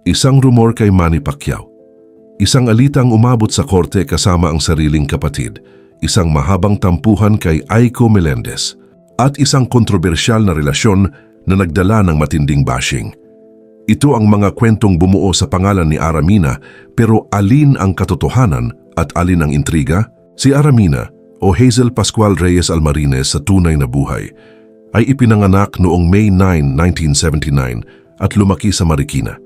Isang rumor kay Manny Pacquiao. Isang alitang umabot sa korte kasama ang sariling kapatid. Isang mahabang tampuhan kay Aiko Melendez. At isang kontrobersyal na relasyon na nagdala ng matinding bashing. Ito ang mga kwentong bumuo sa pangalan ni Aramina, pero alin ang katotohanan at alin ang intriga? Si Aramina o Hazel Pascual Reyes Almarines sa tunay na buhay ay ipinanganak noong May 9, 1979 at lumaki sa Marikina.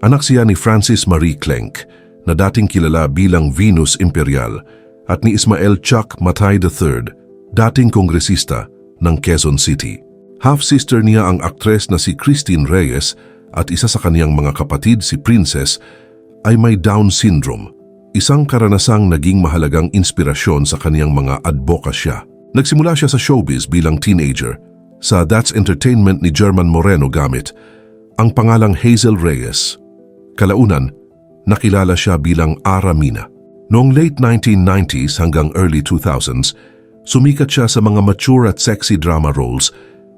Anak siya ni Francis Marie Clenk na dating kilala bilang Venus Imperial at ni Ismael Chuck Matay III, dating kongresista ng Quezon City. Half-sister niya ang aktres na si Christine Reyes at isa sa kaniyang mga kapatid si Princess ay may Down syndrome, isang karanasang naging mahalagang inspirasyon sa kaniyang mga advokasya. Nagsimula siya sa showbiz bilang teenager sa That's Entertainment ni German Moreno gamit ang pangalang Hazel Reyes. Kalaunan, nakilala siya bilang Aramina. Noong late 1990s hanggang early 2000s, sumikat siya sa mga mature at sexy drama roles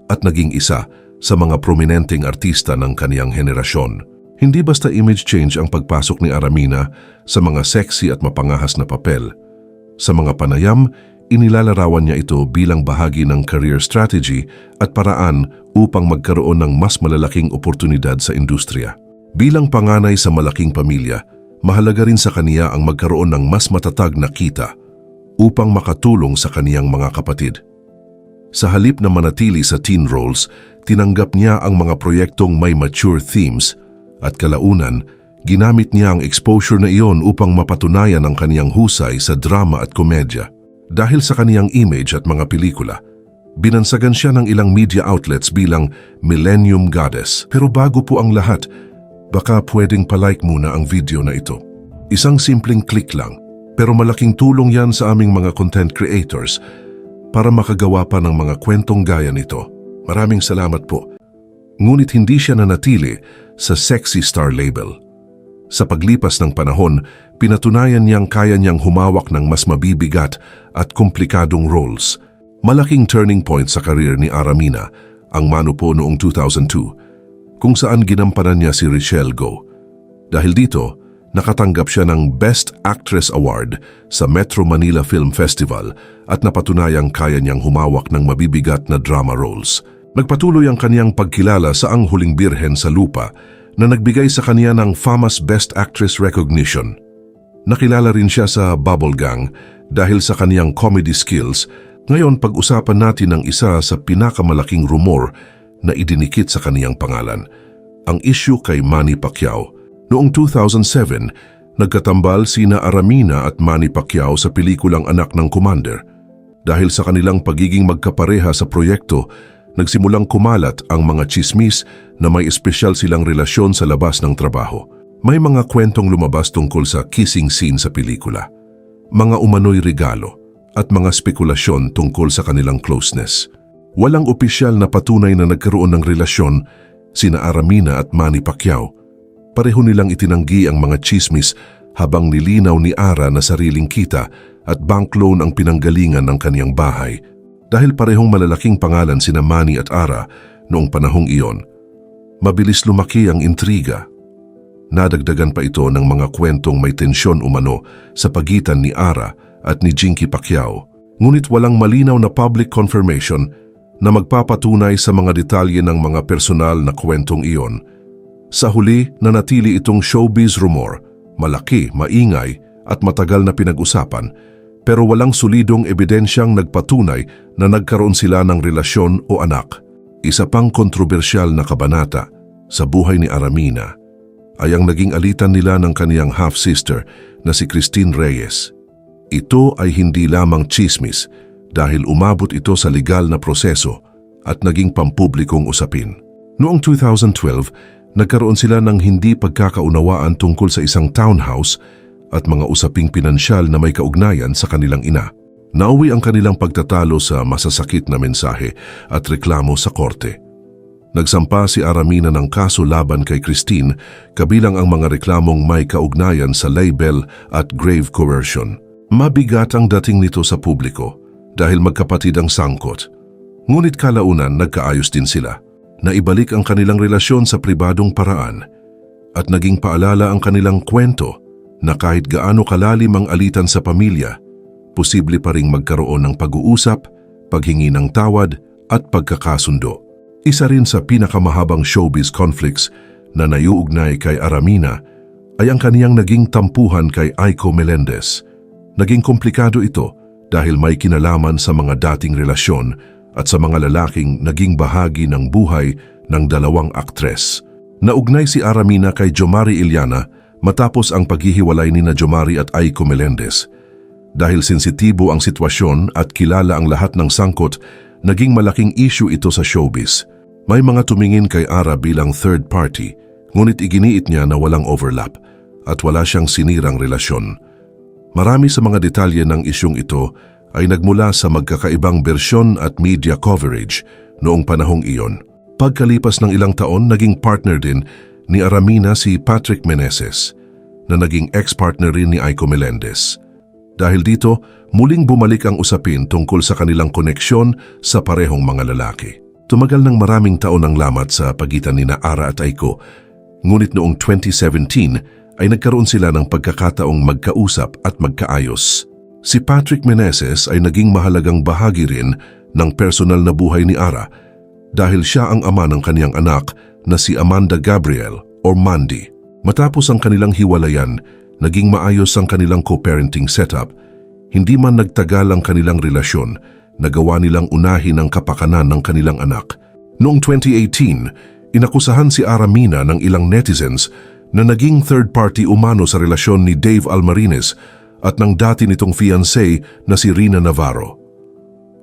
at naging isa sa mga prominenteng artista ng kaniyang henerasyon. Hindi basta image change ang pagpasok ni Aramina sa mga sexy at mapangahas na papel. Sa mga panayam, inilalarawan niya ito bilang bahagi ng career strategy at paraan upang magkaroon ng mas malalaking oportunidad sa industriya. Bilang panganay sa malaking pamilya, mahalaga rin sa kaniya ang magkaroon ng mas matatag na kita upang makatulong sa kaniyang mga kapatid. Sa halip na manatili sa teen roles, tinanggap niya ang mga proyektong may mature themes at kalaunan, ginamit niya ang exposure na iyon upang mapatunayan ang kaniyang husay sa drama at komedya. Dahil sa kaniyang image at mga pelikula, binansagan siya ng ilang media outlets bilang Millennium Goddess. Pero bago po ang lahat, baka pwedeng palike muna ang video na ito. Isang simpleng click lang, pero malaking tulong yan sa aming mga content creators para makagawa pa ng mga kwentong gaya nito. Maraming salamat po. Ngunit hindi siya nanatili sa sexy star label. Sa paglipas ng panahon, pinatunayan niyang kaya niyang humawak ng mas mabibigat at komplikadong roles. Malaking turning point sa karir ni Aramina ang Mano Po noong 2002, kung saan ginampanan niya si Richelle Go. Dahil dito, nakatanggap siya ng Best Actress Award sa Metro Manila Film Festival at napatunayang kaya niyang humawak ng mabibigat na drama roles. Nagpatuloy ang kaniyang pagkilala sa Ang Huling Birhen sa Lupa na nagbigay sa kaniya ng FAMAS Best Actress Recognition. Nakilala rin siya sa Bubble Gang dahil sa kaniyang comedy skills. Ngayon, pag-usapan natin ang isa sa pinakamalaking rumor na idinikit sa kaniyang pangalan, ang issue kay Manny Pacquiao. Noong 2007, nagkatambal sina Aramina at Manny Pacquiao sa pelikulang Anak ng Commander. Dahil sa kanilang pagiging magkapareha sa proyekto, nagsimulang kumalat ang mga tsismis na may espesyal silang relasyon sa labas ng trabaho. May mga kwentong lumabas tungkol sa kissing scene sa pelikula, mga umano'y regalo, at mga spekulasyon tungkol sa kanilang closeness. Walang opisyal na patunay na nagkaroon ng relasyon sina Aramina at Manny Pacquiao. Pareho nilang itinanggi ang mga tsismis habang nilinaw ni Ara na sariling kita at bank loan ang pinanggalingan ng kaniyang bahay. Dahil parehong malalaking pangalan sina Manny at Ara noong panahong iyon, mabilis lumaki ang intriga. Nadagdagan pa ito ng mga kwentong may tensyon umano sa pagitan ni Ara at ni Jinky Pacquiao. Ngunit walang malinaw na public confirmation na magpapatunay sa mga detalye ng mga personal na kwentong iyon. Sa huli, nanatili itong showbiz rumor, malaki, maingay at matagal na pinag-usapan, pero walang solidong ebidensyang nagpatunay na nagkaroon sila ng relasyon o anak. Isa pang kontrobersyal na kabanata sa buhay ni Aramina ay ang naging alitan nila ng kaniyang half-sister na si Christine Reyes. Ito ay hindi lamang tsismis dahil umabot ito sa legal na proseso at naging pampublikong usapin. Noong 2012, nagkaroon sila ng hindi pagkakaunawaan tungkol sa isang townhouse at mga usaping pinansyal na may kaugnayan sa kanilang ina. Nauwi ang kanilang pagtatalo sa masasakit na mensahe at reklamo sa korte. Nagsampa si Aramina ng kaso laban kay Christine, kabilang ang mga reklamong may kaugnayan sa libel at grave coercion. Mabigat ang dating nito sa publiko dahil magkapatid ang sangkot. Ngunit kalaunan nagkaayos din sila. Naibalik ang kanilang relasyon sa pribadong paraan. at naging paalala ang kanilang kwento na kahit gaano kalalim ang alitan sa pamilya, posible pa ring magkaroon ng pag-uusap, paghingi ng tawad at pagkakasundo. Isa rin sa pinakamahabang showbiz conflicts na naiuugnay kay Aramina ay ang kaniyang naging tampuhan kay Aiko Melendez. Naging komplikado ito dahil may kinalaman sa mga dating relasyon at sa mga lalaking naging bahagi ng buhay ng dalawang aktres. Naugnay si Aramina kay Jomari Iliana matapos ang paghihiwalay ni Jomari at Aiko Melendez. Dahil sensitibo ang sitwasyon at kilala ang lahat ng sangkot, naging malaking issue ito sa showbiz. May mga tumingin kay Ara bilang third party, ngunit iginiit niya na walang overlap at wala siyang sinirang relasyon. Marami sa mga detalye ng isyung ito ay nagmula sa magkakaibang bersyon at media coverage noong panahong iyon. Pagkalipas ng ilang taon, naging partner din ni Aramina si Patrick Meneses, na naging ex-partner rin ni Aiko Melendez. Dahil dito, muling bumalik ang usapin tungkol sa kanilang koneksyon sa parehong mga lalaki. Tumagal ng maraming taon ang lamat sa pagitan ni Ara at Aiko, ngunit noong 2017 ay nagkaroon sila ng pagkakataong magkausap at magkaayos. Si Patrick Meneses ay naging mahalagang bahagi rin ng personal na buhay ni Ara dahil siya ang ama ng kaniyang anak na si Amanda Gabriel or Mandy. Matapos ang kanilang hiwalayan, naging maayos ang kanilang co-parenting setup. Hindi man nagtagal ang kanilang relasyon, nagawa nilang unahin ang kapakanan ng kanilang anak. Noong 2018, inakusahan si Aramina ng ilang netizens na naging third party umano sa relasyon ni Dave Almarines at ng dati nitong fiancé na si Rina Navarro.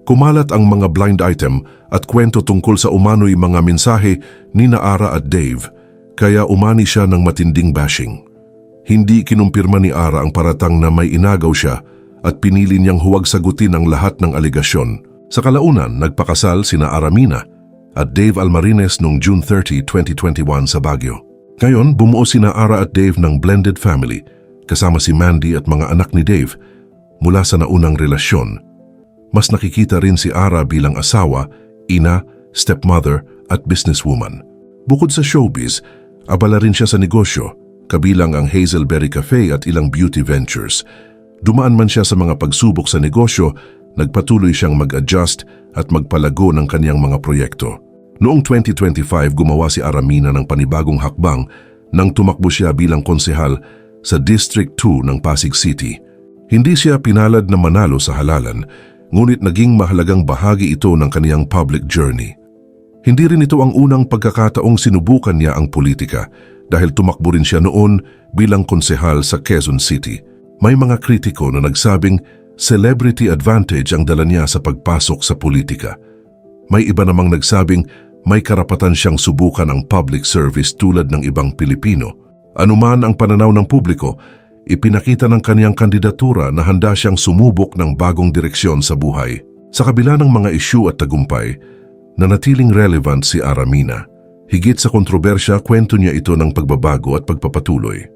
Kumalat ang mga blind item at kwento tungkol sa umano'y mga mensahe ni Ara at Dave, kaya umani siya ng matinding bashing. Hindi kinumpirma ni Ara ang paratang na may inagaw siya at pinili niyang huwag sagutin ang lahat ng aligasyon. Sa kalaunan, nagpakasal sina Aramina at Dave Almarines noong June 30, 2021 sa Baguio. Ngayon, bumuo sina Ara at Dave ng blended family, kasama si Mandy at mga anak ni Dave mula sa naunang relasyon. Mas nakikita rin si Ara bilang asawa, ina, stepmother at businesswoman. Bukod sa showbiz, abala rin siya sa negosyo, kabilang ang Hazelberry Cafe at ilang beauty ventures. Dumaan man siya sa mga pagsubok sa negosyo, nagpatuloy siyang mag-adjust at magpalago ng kaniyang mga proyekto. Noong 2025, gumawa si Aramina ng panibagong hakbang nang tumakbo siya bilang konsehal sa District 2 ng Pasig City. Hindi siya pinalad na manalo sa halalan, ngunit naging mahalagang bahagi ito ng kaniyang public journey. Hindi rin ito ang unang pagkakataong sinubukan niya ang politika dahil tumakbo rin siya noon bilang konsehal sa Quezon City. May mga kritiko na nagsabing celebrity advantage ang dala niya sa pagpasok sa politika. May iba namang nagsabing may karapatan siyang subukan ang public service tulad ng ibang Pilipino. Anuman ang pananaw ng publiko, ipinakita ng kaniyang kandidatura na handa siyang sumubok ng bagong direksyon sa buhay. Sa kabila ng mga issue at tagumpay, nanatiling relevant si Aramina. Higit sa kontrobersya, kwento niya ito ng pagbabago at pagpapatuloy.